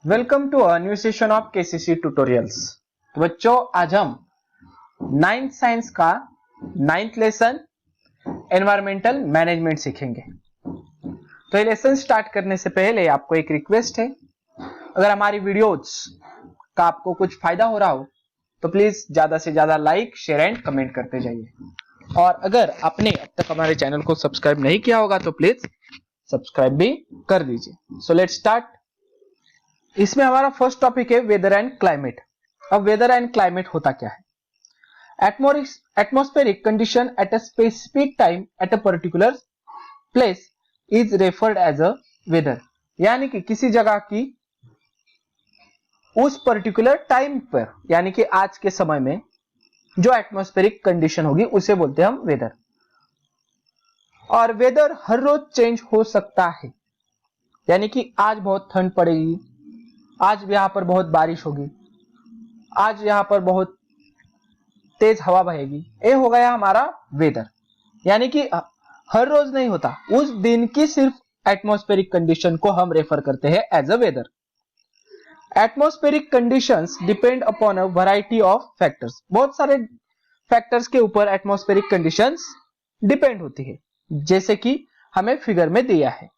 Welcome to a new session of KCC tutorials. तो बच्चों, आज हम 9th साइंस का 9th लेसन एनवायरमेंटल मैनेजमेंट सीखेंगे। तो ये लेसन स्टार्ट करने से पहले आपको एक रिक्वेस्ट है, अगर हमारी वीडियोस का आपको कुछ फायदा हो रहा हो तो प्लीज ज्यादा से ज्यादा लाइक, शेयर एंड कमेंट करते जाइए। और अगर आपने अब तक हमारे चैनल को सब्सक्राइब नहीं किया होगा तो प्लीज सब्सक्राइब भी कर दीजिए। So let's start. इसमें हमारा फर्स्ट टॉपिक है वेदर एंड क्लाइमेट। अब वेदर एंड क्लाइमेट होता क्या है? Atmospheric condition at a specific time at a particular place is referred as a weather, यानी कि किसी जगह की उस पर्टिकुलर टाइम पर, यानी कि आज के समय में जो एटमॉस्फेरिक कंडीशन होगी उसे बोलते हैं हम वेदर। और वेदर हर रोज चेंज हो सकता है, यानी कि आज बहुत ठंड पड़ेगी, आज यहां पर बहुत बारिश होगी, आज यहां पर बहुत तेज हवा बहेगी। ये हो गया हमारा वेदर, यानी कि हर रोज नहीं होता, उस दिन की सिर्फ एटमॉस्फेरिक कंडीशन को हम रेफर करते हैं as a weather. Atmospheric conditions depend upon a variety of factors. बहुत सारे फैक्टर्स के ऊपर एटमॉस्फेरिक कंडीशंस डिपेंड होती है, जैसे कि हमें फिगर में दिया है।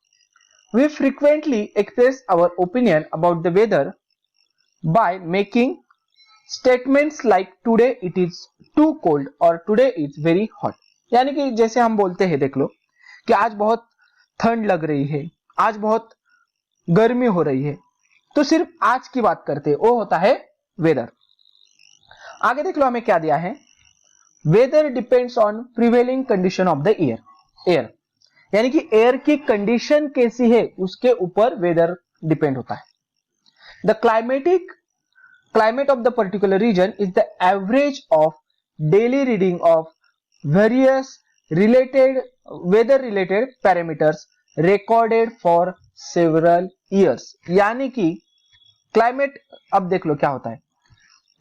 We frequently express our opinion about the weather by making statements like today it is too cold or today it's very hot। यानी कि जैसे हम बोलते हैं, देख लो कि आज बहुत ठंड लग रही है, आज बहुत गर्मी हो रही है, तो सिर्फ आज की बात करते हैं, वो होता है वेदर। आगे देख लो हमें क्या दिया है। Weather depends on prevailing condition of the air, यानी कि एयर की कंडीशन कैसी है उसके ऊपर वेदर डिपेंड होता है। The climate of the particular region is the average of daily reading of various related weather related parameters recorded for several years. यानी कि क्लाइमेट, अब देख लो क्या होता है,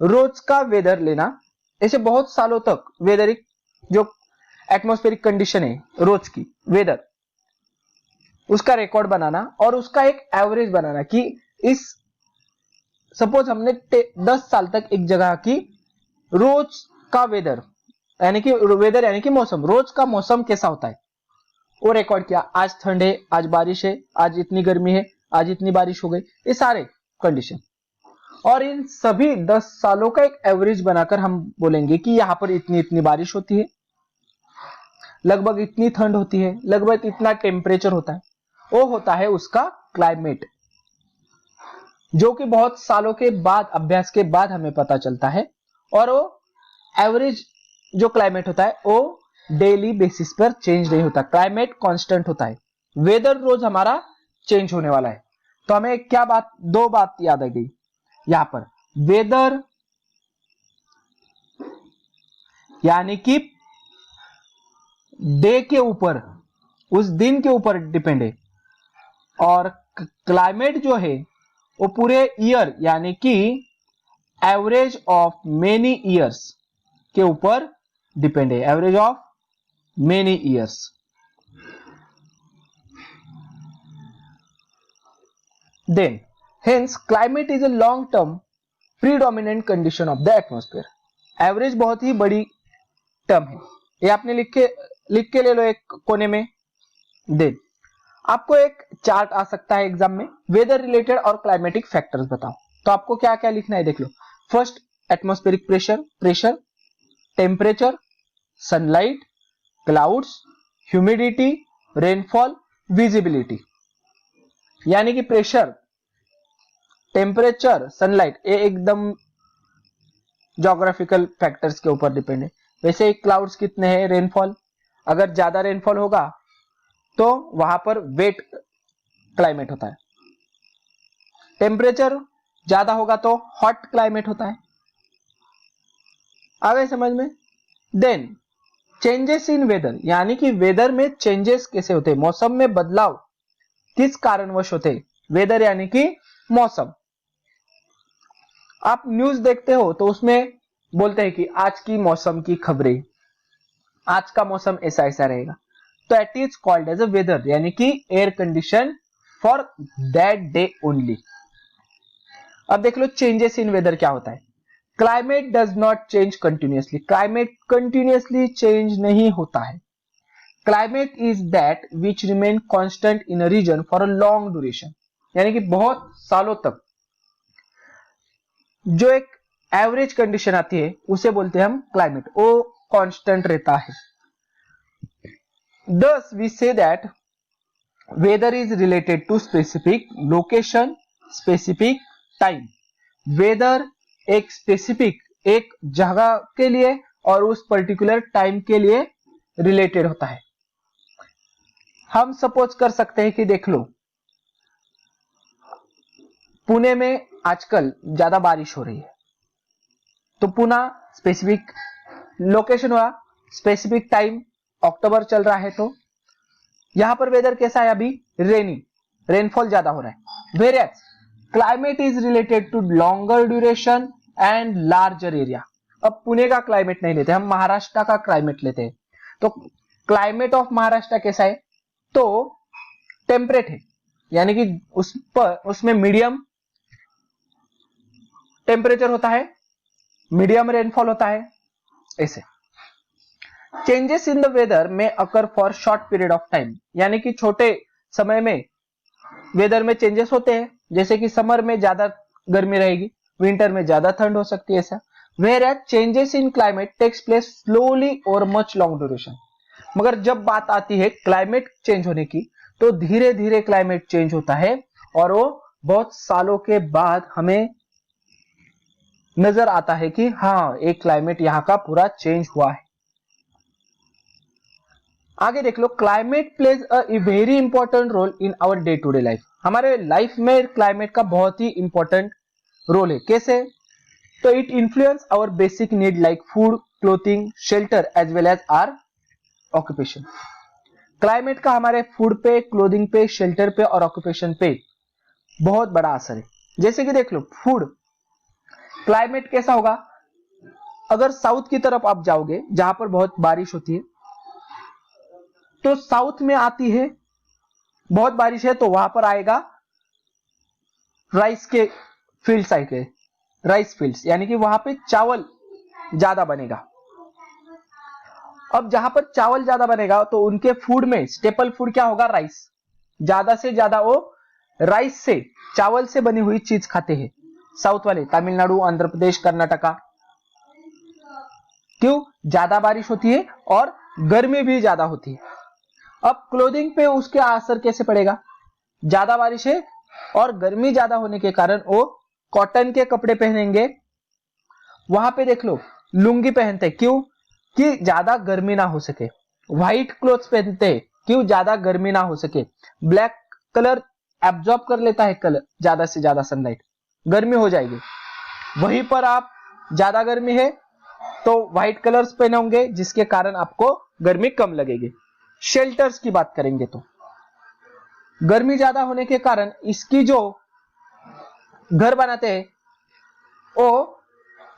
रोज का वेदर लेना, ऐसे बहुत सालों तक वेदर जो एटमॉस्फेरिक कंडीशन है रोज की वेदर, उसका रिकॉर्ड बनाना और उसका एक एवरेज बनाना कि इस सपोज हमने 10 साल तक एक जगह की रोज का वेदर यानी कि मौसम, रोज का मौसम कैसा होता है वो रिकॉर्ड किया। आज ठंड है, आज बारिश है, आज इतनी गर्मी है, आज इतनी बारिश हो गई, ये सारे कंडीशन। और इन सभी 10 सालों का एक एवरेज बनाकर हम बोलेंगे कि यहां पर इतनी इतनी बारिश होती है, लगभग इतनी ठंड होती है, लगभग इतना टेम्परेचर होता है, वो होता है उसका क्लाइमेट, जो कि बहुत सालों के बाद, अभ्यास के बाद हमें पता चलता है। और वो एवरेज जो क्लाइमेट होता है वो डेली बेसिस पर चेंज नहीं होता, क्लाइमेट कांस्टेंट होता है। वेदर रोज हमारा चेंज होने वाला है। तो हमें क्या बात, दो बात याद आ गई यहां पर। वेदर यानी कि डे के ऊपर, उस दिन के ऊपर डिपेंड है, और क्लाइमेट जो है वो पूरे ईयर यानी कि एवरेज ऑफ मेनी ईयर्स के ऊपर डिपेंड है, average of many years. Then hence climate is a long term predominant condition of the atmosphere. Average बहुत ही बड़ी टर्म है, ये आपने लिख के ले लो एक कोने में। देन आपको एक चार्ट आ सकता है एग्जाम में, वेदर रिलेटेड और क्लाइमेटिक फैक्टर्स बताओ। तो आपको क्या क्या लिखना है, देख लो। First atmospheric pressure, temperature, sunlight, clouds, humidity, rainfall, visibility. यानी कि प्रेशर, टेम्परेचर, सनलाइट, ये एकदम ज्योग्राफिकल फैक्टर्स के ऊपर डिपेंड है। वैसे क्लाउड्स कितने हैं, रेनफॉल, अगर ज्यादा रेनफॉल होगा तो वहां पर वेट क्लाइमेट होता है, टेम्परेचर ज्यादा होगा तो हॉट क्लाइमेट होता है। आ गए समझ में? देन चेंजेस इन वेदर, यानी कि वेदर में चेंजेस कैसे होते हैं, मौसम में बदलाव किस कारणवश होते हैं। वेदर यानी कि मौसम। आप न्यूज देखते हो तो उसमें बोलते हैं कि आज की मौसम की खबरें, आज का मौसम ऐसा ऐसा रहेगा, तो it is called as a weather, यानी कि air condition for that day only. अब देख लो चेंजेस इन वेदर क्या होता है। Climate does not change continuously, climate continuously change नहीं होता है। Climate is that which remain constant in a region for a long duration, यानी कि बहुत सालों तक जो एक एवरेज कंडीशन आती है उसे बोलते हैं हम क्लाइमेट, वो कांस्टेंट रहता है। Thus we say that weather is related to specific location, specific time. Weather एक स्पेसिफिक एक जगह के लिए और उस पर्टिकुलर टाइम के लिए रिलेटेड होता है। हम सपोज कर सकते हैं कि देख लो पुणे में आजकल ज्यादा बारिश हो रही है, तो पुणे स्पेसिफिक लोकेशन हुआ, स्पेसिफिक टाइम अक्टूबर चल रहा है, तो यहां पर वेदर कैसा है अभी रेनी, रेनफॉल ज्यादा हो रहा है। Whereas climate is related to longer duration and larger area. अब पुणे का क्लाइमेट नहीं लेते, हम महाराष्ट्र का क्लाइमेट लेते हैं। तो क्लाइमेट ऑफ महाराष्ट्र कैसा है, तो टेम्परेट है, यानी कि उसमें मीडियम टेम्परेचर होता है, मीडियम रेनफॉल होता है। ऐसे चेंजेस इन द वेदर में occur for short period of time, यानी कि छोटे समय में वेदर में चेंजेस होते हैं, जैसे कि समर में ज्यादा गर्मी रहेगी, विंटर में ज्यादा ठंड हो सकती है ऐसा। Where changes in climate takes place slowly और मच लॉन्ग ड्यूरेशन। मगर जब बात आती है क्लाइमेट चेंज होने की, तो धीरे धीरे क्लाइमेट चेंज होता है और वो बहुत सालों के बाद हमें नजर आता है कि हाँ एक क्लाइमेट यहाँ का पूरा चेंज हुआ है। आगे देख लो climate plays a very important role in our day to day life. हमारे लाइफ में क्लाइमेट का बहुत ही इंपॉर्टेंट रोल है। कैसे, तो it influence our basic need like food, clothing, shelter as well as our occupation. Climate का हमारे फूड पे, क्लोथिंग पे, शेल्टर पे और ऑक्यूपेशन पे बहुत बड़ा असर है। जैसे कि देख लो फूड, क्लाइमेट कैसा होगा, अगर साउथ की तरफ आप जाओगे जहां पर बहुत बारिश होती है, तो साउथ में आती है बहुत बारिश है, तो वहां पर आएगा राइस के फील्ड्स आएंगे, राइस फील्ड्स, यानी कि वहां पे चावल ज्यादा बनेगा। अब जहां पर चावल ज्यादा बनेगा तो उनके फूड में स्टेपल फूड क्या होगा, राइस। ज्यादा से ज्यादा वो राइस से, चावल से बनी हुई चीज खाते हैं साउथ वाले, तमिलनाडु, आंध्र प्रदेश, कर्नाटका। क्यों, ज्यादा बारिश होती है और गर्मी भी ज्यादा होती है। अब क्लोथिंग पे उसके असर कैसे पड़ेगा, ज्यादा बारिश है और गर्मी ज्यादा होने के कारण वो कॉटन के कपड़े पहनेंगे। वहां पे देख लो लुंगी पहनते, क्यों कि ज्यादा गर्मी ना हो सके। व्हाइट क्लोथ्स पहनते, क्यों ज्यादा गर्मी ना हो सके। ब्लैक कलर एब्जॉर्ब कर लेता है कलर, ज्यादा से ज्यादा सनलाइट, गर्मी हो जाएगी। वहीं पर आप ज्यादा गर्मी है तो व्हाइट कलर्स पहने होंगे, जिसके कारण आपको गर्मी कम लगेगी। शेल्टर्स की बात करेंगे तो गर्मी ज्यादा होने के कारण इसकी जो घर बनाते हैं वो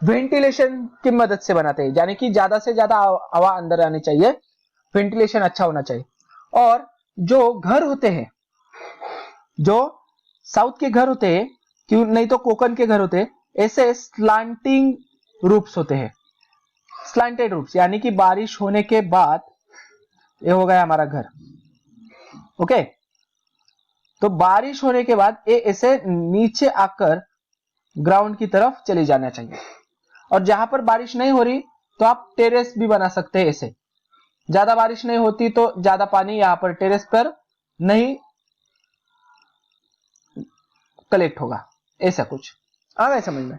वेंटिलेशन की मदद से बनाते हैं, यानी कि ज्यादा से ज्यादा हवा अंदर आनी चाहिए, वेंटिलेशन अच्छा होना चाहिए। और जो घर होते हैं, जो साउथ के घर होते हैं, क्यों नहीं तो कोकन के घर होते हैं, ऐसे स्लांटिंग रूफ्स होते हैं, स्लांटेड रूफ्स, यानी कि बारिश होने के बाद ये हो गया हमारा घर। ओके, तो बारिश होने के बाद ये ऐसे नीचे आकर ग्राउंड की तरफ चले जाना चाहिए। और जहां पर बारिश नहीं हो रही तो आप टेरेस भी बना सकते हैं ऐसे। ज्यादा बारिश नहीं होती तो ज्यादा पानी यहां पर टेरेस पर नहीं कलेक्ट होगा, ऐसा कुछ आ गया समझ में,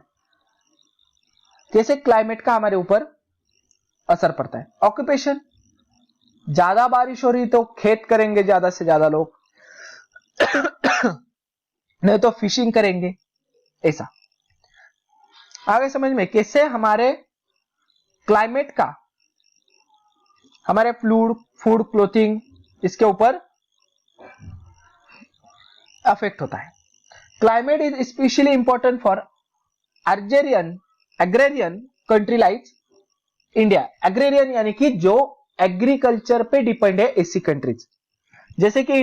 कैसे क्लाइमेट का हमारे ऊपर असर पड़ता है। ऑक्यूपेशन, ज्यादा बारिश हो रही तो खेत करेंगे ज्यादा से ज्यादा लोग नहीं तो फिशिंग करेंगे, ऐसा आगे समझ में कैसे हमारे क्लाइमेट का हमारे फूड, क्लोथिंग इसके ऊपर अफेक्ट होता है। Climate is specially important for agrarian country like India. Agrarian यानी कि जो एग्रीकल्चर पे डिपेंड है, ऐसी कंट्रीज जैसे कि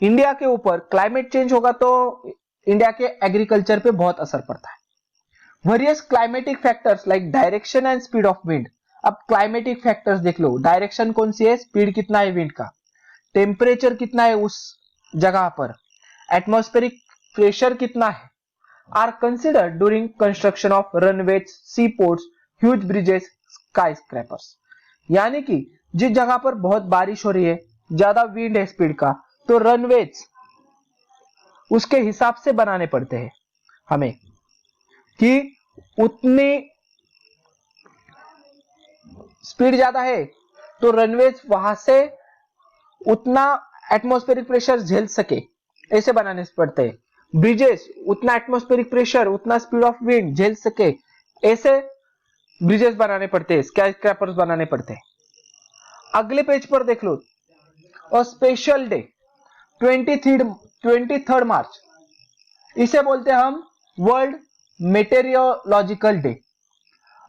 इंडिया के ऊपर क्लाइमेट चेंज होगा तो इंडिया के एग्रीकल्चर पे बहुत असर पड़ता है। Various climatic factors like direction and speed of wind. अब क्लाइमेटिक फैक्टर्स देख लो, डायरेक्शन कौन सी है, स्पीड कितना है विंड का, टेम्परेचर कितना है उस जगह पर, एटमॉस्फेरिक प्रेशर कितना है, are considered during construction of runways, seaports, huge bridges, skyscrapers. यानी कि जिस जगह पर बहुत बारिश हो रही है, ज्यादा विंड है स्पीड का, तो रनवेज उसके हिसाब से बनाने पड़ते हैं हमें कि उतनी स्पीड ज्यादा है तो रनवेज वहां से उतना एटमॉस्फेरिक प्रेशर झेल सके, ऐसे बनाने पड़ते हैं। ब्रिजेस उतना एटमॉस्फेरिक प्रेशर, उतना स्पीड ऑफ विंड झेल सके, ऐसे ब्रिजेस बनाने पड़ते हैं, स्काई स्क्रैपर्स बनाने पड़ते हैं। अगले पेज पर देख लो, और स्पेशल डे 23 मार्च, इसे बोलते हैं हम वर्ल्ड मेटेरियोलॉजिकल डे।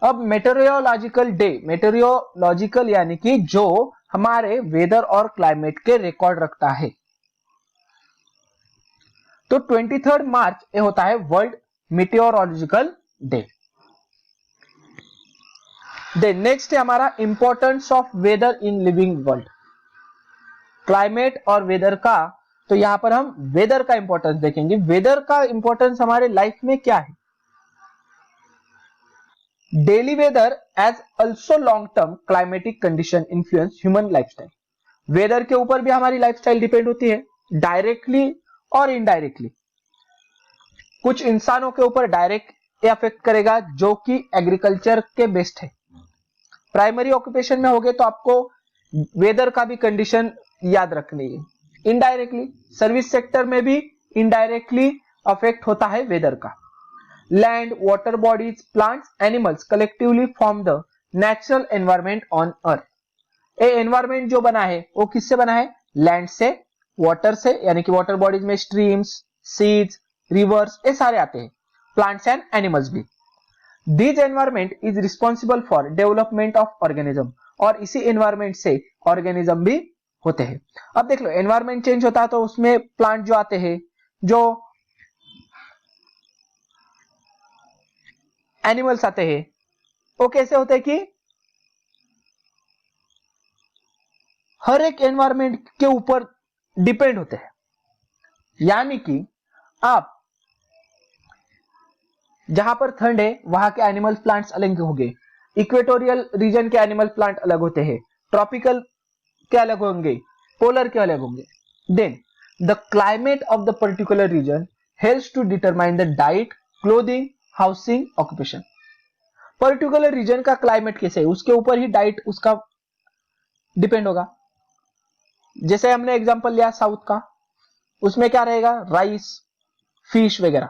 अब मेटेरियोलॉजिकल डे, मेटेरियोलॉजिकल यानी कि जो हमारे वेदर और क्लाइमेट के रिकॉर्ड रखता है, तो 23 मार्च ये होता है world meteorological day. Then next है हमारा importance of weather in living world. Climate और वेदर का, तो यहां पर हम वेदर का इंपॉर्टेंस देखेंगे। वेदर का इंपॉर्टेंस हमारे लाइफ में क्या है? Daily weather as also long term climatic condition influence human lifestyle. Weather के ऊपर भी हमारी लाइफस्टाइल डिपेंड होती है, डायरेक्टली और इनडायरेक्टली। कुछ इंसानों के ऊपर डायरेक्ट अफेक्ट करेगा जो कि एग्रीकल्चर के बेस्ड है। प्राइमरी ऑक्यूपेशन में होगे तो आपको वेदर का भी कंडीशन याद रखनी है। इनडायरेक्टली सर्विस सेक्टर में भी इनडायरेक्टली अफेक्ट होता है वेदर का। Land, water bodies, plants, animals collectively form the natural environment on earth. ये एनवायरमेंट जो बना है वो किससे बना है? लैंड से, वाटर से, यानी कि वाटर बॉडीज में स्ट्रीम्स, सीड्स, रिवर्स, ये सारे आते हैं, प्लांट्स एंड एनिमल्स भी। This environment is responsible for development of organism, और इसी एनवायरमेंट से ऑर्गेनिज्म भी होते हैं। अब देख लो, एनवायरमेंट चेंज होता है तो उसमें प्लांट जो आते हैं, जो एनिमल्स आते हैं, वो कैसे होते हैं कि हर एक एनवायरमेंट के ऊपर डिपेंड होते हैं। यानी कि आप जहां पर ठंड है वहां के एनिमल प्लांट्स अलग होंगे, इक्वेटोरियल रीजन के एनिमल प्लांट अलग होते हैं, ट्रॉपिकल के अलग होंगे, पोलर के अलग होंगे। Then the climate of the particular region helps to determine the diet, clothing, housing, occupation. Particular region का क्लाइमेट कैसे है उसके ऊपर ही डाइट उसका डिपेंड होगा। जैसे हमने एग्जांपल लिया साउथ का, उसमें क्या रहेगा? राइस, फिश वगैरह,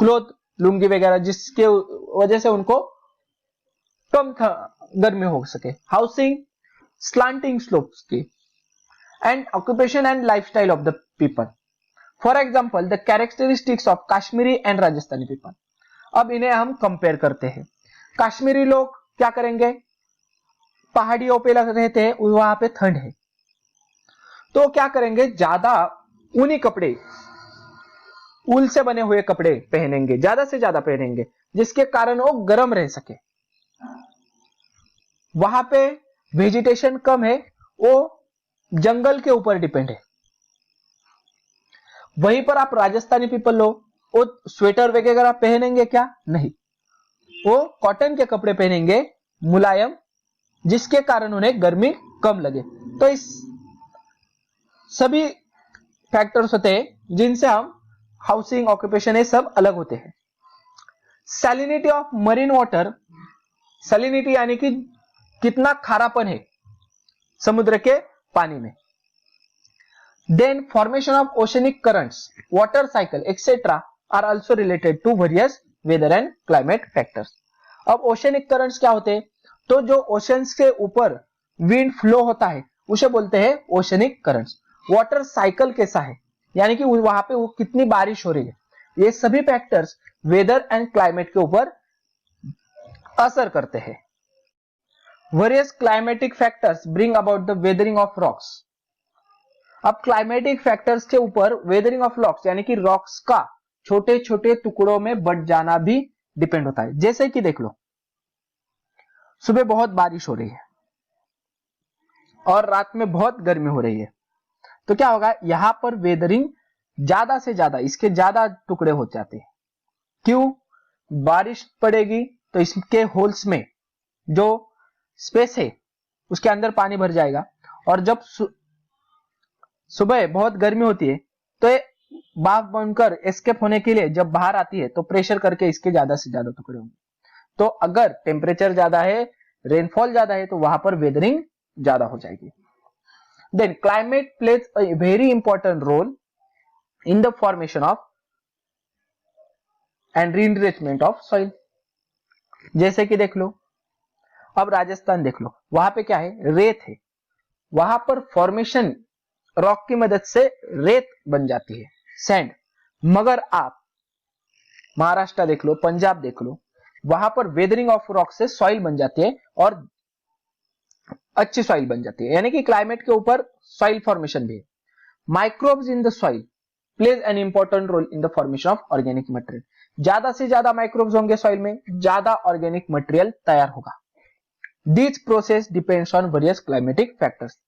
क्लोथ, लुंगी वगैरह, जिसके वजह से उनको कम गर्मी हो सके। हाउसिंग, स्लांटिंग स्लोप्स की, and occupation and lifestyle of the people. For example the characteristics of Kashmiri and Rajasthani people. अब इन्हें हम कंपेयर करते हैं। कश्मीरी लोग क्या करेंगे? पहाड़ियों पे रहते हैं, वहां पे ठंड है, तो क्या करेंगे? ज्यादा ऊनी कपड़े, ऊल से बने हुए कपड़े पहनेंगे, ज्यादा से ज्यादा पहनेंगे, जिसके कारण वो गर्म रह सके। वहां पे वेजिटेशन कम है, वो जंगल के ऊपर डिपेंड है। वहीं पर आप राजस्थानी पीपल लो, वो स्वेटर वगैरह पहनेंगे क्या? नहीं, वो कॉटन के कपड़े पहनेंगे, मुलायम, जिसके कारण उन्हें गर्मी कम लगे। तो इस सभी फैक्टर्स होते हैं जिनसे हम हाउसिंग, ऑक्यूपेशन, ये सब अलग होते हैं। Salinity of marine water, salinity यानी कि कितना खारापन है समुद्र के पानी में। Then formation of oceanic currents, water cycle etcetera are also related to various weather and climate factors. अब ओशनिक करंट्स क्या होते हैं? तो जो ओशंस के ऊपर विंड फ्लो होता है उसे बोलते हैं ओशनिक करंट्स। वाटर साइकिल कैसा है, यानी कि वहां पे वो कितनी बारिश हो रही है, ये सभी फैक्टर्स वेदर एंड क्लाइमेट के ऊपर असर करते हैं। Various climatic factors bring about the weathering of rocks. अब क्लाइमेटिक फैक्टर्स के ऊपर वेदरिंग ऑफ रॉक्स यानी कि रॉक्स का छोटे छोटे टुकड़ों में बट जाना भी डिपेंड होता है। जैसे कि देख लो, सुबह बहुत बारिश हो रही है और रात में बहुत गर्मी हो रही है, तो क्या होगा, यहां पर वेदरिंग ज्यादा से ज्यादा, इसके ज्यादा टुकड़े हो जाते हैं। क्यों? बारिश पड़ेगी तो इसके होल्स में जो स्पेस है उसके अंदर पानी भर जाएगा, और जब सुबह बहुत गर्मी होती है तो ये भाप बनकर एस्केप होने के लिए जब बाहर आती है तो प्रेशर करके इसके ज्यादा से ज्यादा टुकड़े होंगे। तो अगर टेम्परेचर ज्यादा है, रेनफॉल ज्यादा है, तो वहां पर वेदरिंग ज्यादा हो जाएगी। Then climate plays a very important role in the formation of and reenrichment of soil. जैसे कि देख लो, अब राजस्थान देख लो, वहां पे क्या है, रेत है, वहां पर फॉर्मेशन रॉक की मदद से रेत बन जाती है, सैंड। मगर आप महाराष्ट्र देख लो, पंजाब देख लो, वहां पर वेदरिंग ऑफ रॉक से सॉइल बन जाती है और अच्छी सॉइल बन जाती है, यानी कि क्लाइमेट के ऊपर सॉइल फॉर्मेशन भी है। Microbes in the soil plays an important role in the formation of organic material. ज्यादा से ज्यादा माइक्रोब्स होंगे सॉइल में, ज्यादा ऑर्गेनिक मटेरियल तैयार होगा। This process depends on various climatic factors.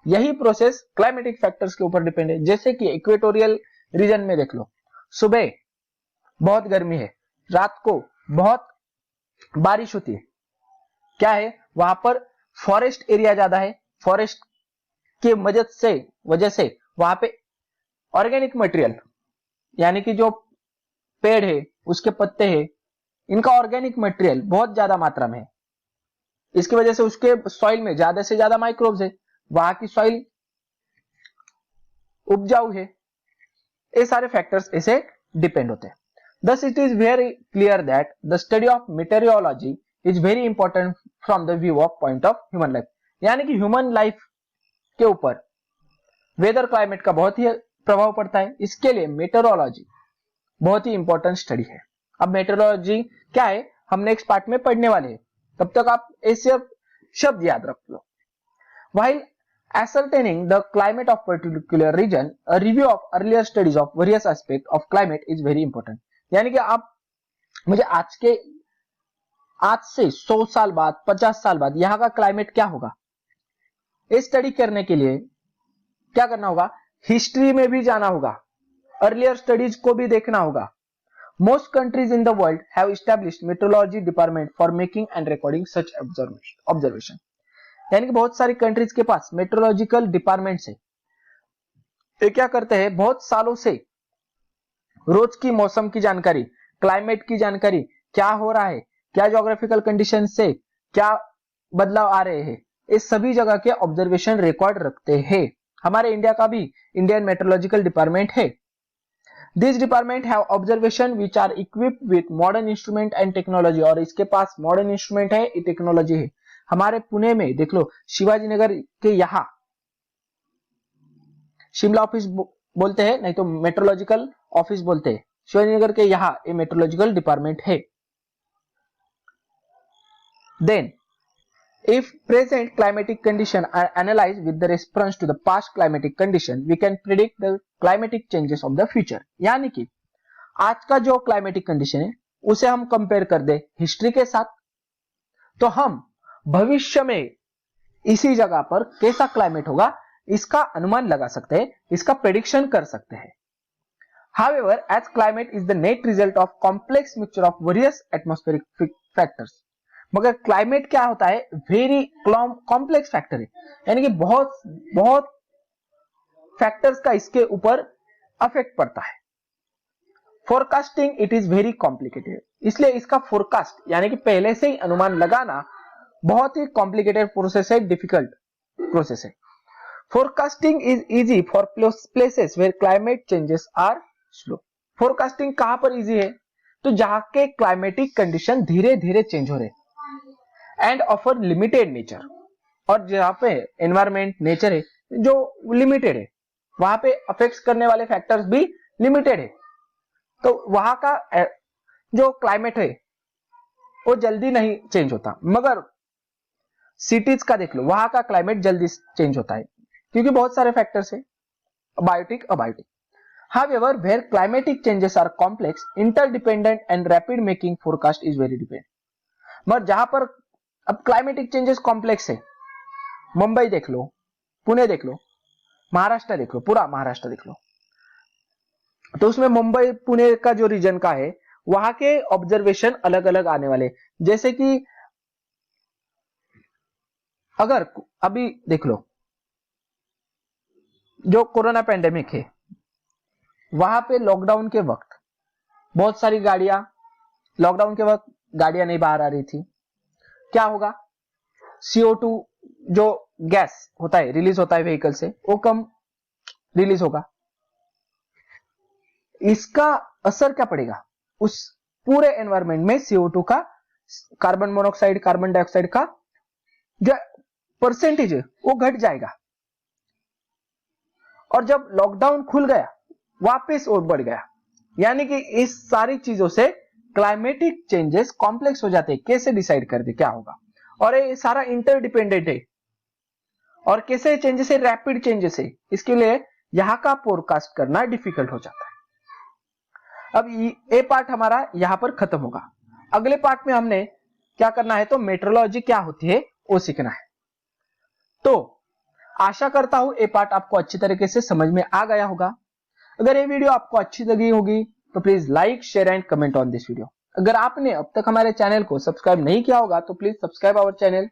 यही प्रोसेस क्लाइमेटिक फैक्टर्स के ऊपर डिपेंड है। जैसे कि इक्वेटोरियल रीजन में देख लो, सुबह बहुत गर्मी है, रात को बहुत बारिश होती है। क्या है, वहां पर फॉरेस्ट एरिया ज्यादा है, फॉरेस्ट की वजह से वहां पे ऑर्गेनिक मटेरियल, यानी कि जो पेड़ है उसके पत्ते हैं, इनका ऑर्गेनिक मटेरियल बहुत ज्यादा मात्रा में है। इसकी वजह से उसके सॉइल में ज्यादा से ज्यादा माइक्रोब्स है, वहां की सॉइल उपजाऊ है। ये सारे फैक्टर्स ऐसे डिपेंड होते हैं। Thus it is very clear that the study of meteorology is very important from the view of point of human life। यानी कि ह्यूमन लाइफ के ऊपर वेदर क्लाइमेट का बहुत ही प्रभाव पड़ता है। इसके लिए मेटेरोलॉजी बहुत ही इंपॉर्टेंट स्टडी है। अब मेटेरोलॉजी क्या है हम नेक्स्ट पार्ट में पढ़ने वाले हैं, तब तक आप ऐसे शब्द याद रख लो। While ascertaining the climate of particular region, a review of earlier studies of various aspects of climate is very important। यानी कि आप मुझे आज से 100 साल बाद, 50 साल बाद यहाँ का क्लाइमेट क्या होगा, ये स्टडी करने के लिए क्या करना होगा, हिस्ट्री में भी जाना होगा, अर्लियर स्टडीज को भी देखना होगा। Most countries in the world have established metrology department for making and recording such observation. यानी कि बहुत सारी कंट्रीज के पास मेट्रोलॉजिकल डिपार्टमेंट्स है। ये क्या करते हैं, बहुत सालों से रोज की मौसम की जानकारी, क्लाइमेट की जानकारी, क्या हो रहा है, क्या ज्योग्राफिकल कंडीशन से क्या बदलाव आ रहे हैं, इस सभी जगह के ऑब्जर्वेशन रिकॉर्ड रखते हैं। हमारे इंडिया का भी इंडियन मेट्रोलॉजिकल डिपार्टमेंट है। This department have observation which are equipped with modern instrument and technology. और इसके पास मॉडर्न इंस्ट्रूमेंट है, टेक्नोलॉजी है। हमारे पुणे में देख लो, शिवाजी नगर के यहाँ शिमला ऑफिस बोलते हैं, नहीं तो मेट्रोलॉजिकल ऑफिस बोलते हैं। शिवाजी नगर के यहाँ ये मेट्रोलॉजिकल डिपार्टमेंट है। Then if present climatic condition are analyzed with the reference to the past climatic condition, we can predict the climatic changes of the future। यानी कि आज का जो क्लाइमेटिक कंडीशन है उसे हम कंपेयर कर दे हिस्ट्री के साथ, तो हम भविष्य में इसी जगह पर कैसा क्लाइमेट होगा इसका अनुमान लगा सकते हैं, इसका प्रेडिक्शन कर सकते हैं। However, as climate is the net result of complex mixture of various atmospheric factors, मगर क्लाइमेट क्या होता है, वेरी कॉम्प्लेक्स फैक्टर है, यानी कि बहुत फैक्टर्स का इसके ऊपर अफेक्ट पड़ता है। Forecasting it is very complicated, इसलिए इसका फोरकास्ट यानी कि पहले से ही अनुमान लगाना बहुत ही कॉम्प्लिकेटेड प्रोसेस है, डिफिकल्ट प्रोसेस है। Forecasting is easy for places where climate changes are slow. Forecasting कहां पर इजी है, तो जहां के क्लाइमेटिक कंडीशन धीरे धीरे चेंज हो रहे एंड ऑफर लिमिटेड नेचर, और जहां पे एनवायरमेंट नेचर है जो लिमिटेड है, वहां पे अफेक्ट करने वाले फैक्टर्स भी लिमिटेड है, तो वहां का जो क्लाइमेट है वो जल्दी नहीं चेंज होता। मगर सिटीज का देख लो, वहां का क्लाइमेट जल्दी चेंज होता है क्योंकि बहुत सारे फैक्टर्स है, biotic abiotic. However, where climatic changes are complex, interdependent and rapid, making forecast is very difficult. मगर जहां पर अब क्लाइमेटिक चेंजेस कॉम्प्लेक्स है, मुंबई देख लो, पुणे देख लो, महाराष्ट्र देख लो, पूरा महाराष्ट्र देख लो, तो उसमें मुंबई पुणे का जो रीजन का है वहां के ऑब्जर्वेशन अलग अलग आने वाले। जैसे कि अगर अभी देख लो जो कोरोना पेंडेमिक है, वहां पे लॉकडाउन के वक्त बहुत सारी गाड़ियां, लॉकडाउन के वक्त गाड़ियां नहीं बाहर आ रही थी, क्या होगा, CO2 जो गैस होता है रिलीज होता है व्हीकल से, वो कम रिलीज होगा। इसका असर क्या पड़ेगा, उस पूरे एनवायरमेंट में CO2 का, कार्बन मोनोऑक्साइड, कार्बन डाइऑक्साइड का जो परसेंटेज है वो घट जाएगा। और जब लॉकडाउन खुल गया वापस और बढ़ गया। यानी कि इस सारी चीजों से क्लाइमेटिक चेंजेस कॉम्प्लेक्स हो जाते हैं। कैसे डिसाइड कर दे क्या होगा, और ये सारा इंटरडिपेंडेंट है। और कैसे चेंजेस है, रैपिड चेंजेस है, इसके लिए यहां का फोरकास्ट करना डिफिकल्ट हो जाता है। अब ये पार्ट हमारा यहां पर खत्म होगा। अगले पार्ट में हमने क्या करना है, तो मेट्रोलॉजी क्या होती है वो सीखना है। तो आशा करता हूं ये पार्ट आपको अच्छी तरीके से समझ में आ गया होगा। अगर ये वीडियो आपको अच्छी लगी होगी तो please like, share and comment on this video. अगर आपने अब तक हमारे चैनल को सब्सक्राइब नहीं किया होगा तो please subscribe our channel.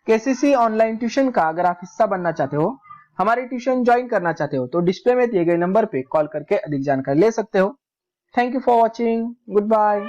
KCC online tuition का अगर आप हिस्सा बनना चाहते हो, हमारी ट्यूशन ज्वाइन करना चाहते हो, तो डिस्प्ले में दिए गए नंबर पे कॉल करके अधिक जानकारी ले सकते हो। Thank you for watching, good bye.